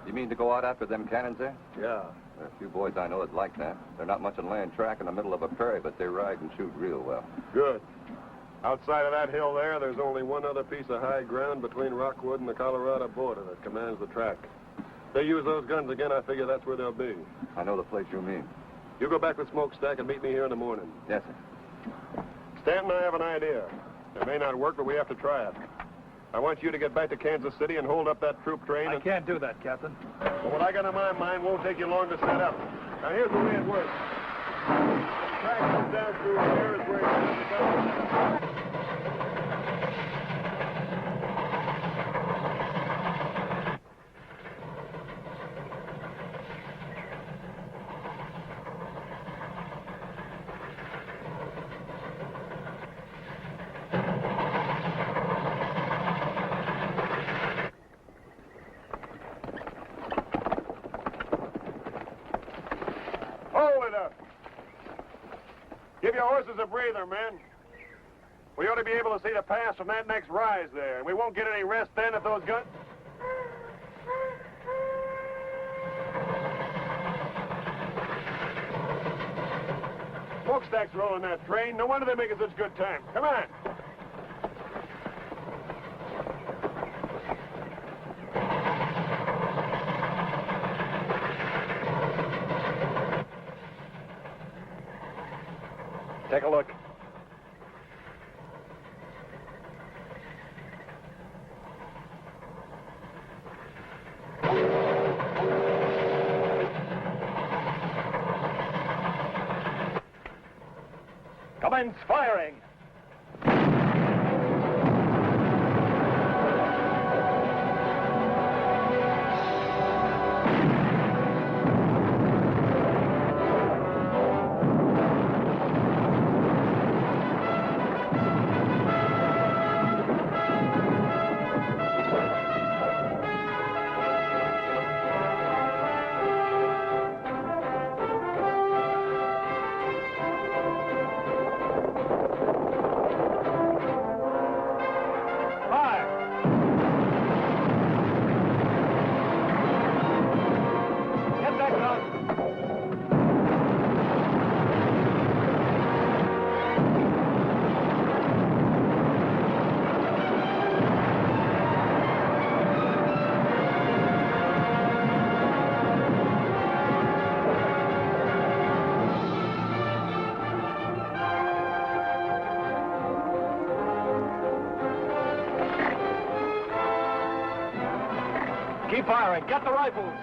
Speaker 13: You mean to go out after them cannons there?
Speaker 8: Yeah.
Speaker 13: There are a few boys I know that like that. They're not much on land track in the middle of a prairie, but they ride and shoot real well.
Speaker 8: Good. Outside of that hill there's only one other piece of high ground between Rockwood and the Colorado border that commands the track. If they use those guns again, I figure that's where they'll be.
Speaker 13: I know the place you mean.
Speaker 8: You go back with Smokestack and meet me here in the morning.
Speaker 13: Yes, sir.
Speaker 8: Stanton and I have an idea. It may not work, but we have to try it. I want you to get back to Kansas City and hold up that troop train.
Speaker 14: I can't do that, Captain.
Speaker 8: Well, what I got in my mind won't take you long to set up. Now, here's the way it works. The track comes down through here is where you have to go. Give your horses a breather, men. We ought to be able to see the pass from that next rise there, and we won't get any rest then if those guns... Smokestack's rolling that train. No wonder they're making such good time. Come on.
Speaker 4: Take a look.
Speaker 14: Commence firing. Keep firing. Get the rifles.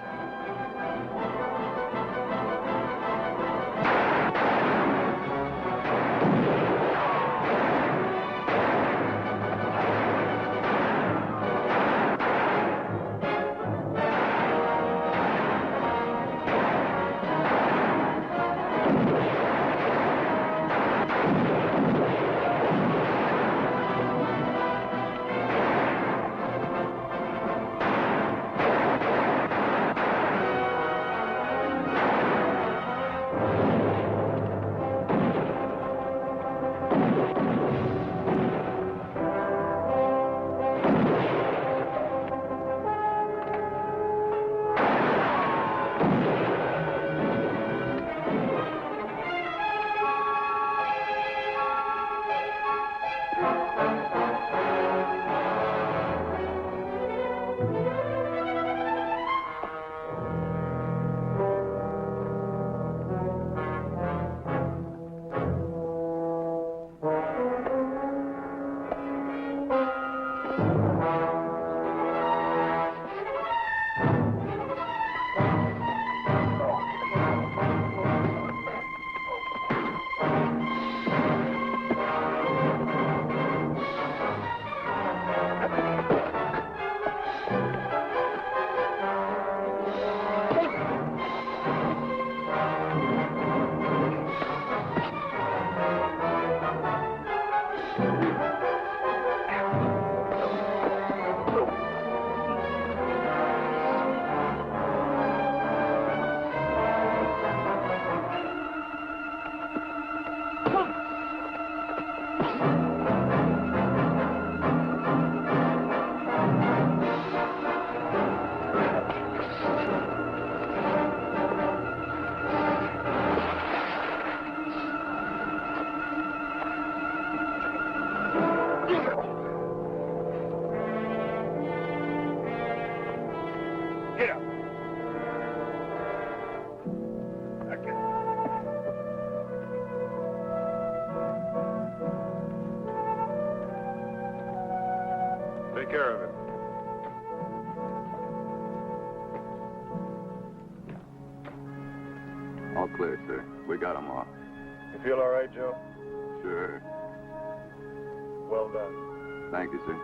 Speaker 8: care of it.
Speaker 13: All clear, sir. We got 'em all.
Speaker 8: You feel all right, Joe?
Speaker 13: Sure.
Speaker 8: Well done.
Speaker 13: Thank you, sir.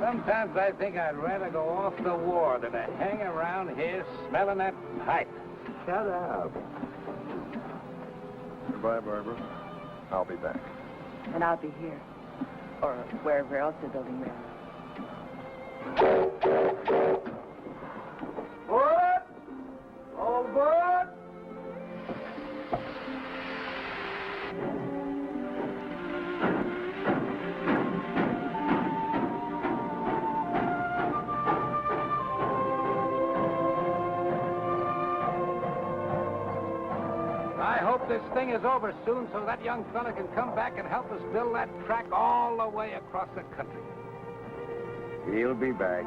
Speaker 3: Sometimes I think I'd rather go off the war than to hang around here smelling that pipe.
Speaker 13: Shut up.
Speaker 8: Goodbye, Barbara. I'll be back.
Speaker 6: And I'll be here. Or wherever else they're building railroads.
Speaker 3: What? Oh, what? I hope this thing is over soon so that young fella can come back and help us build that track all the way across the country.
Speaker 5: He'll be back.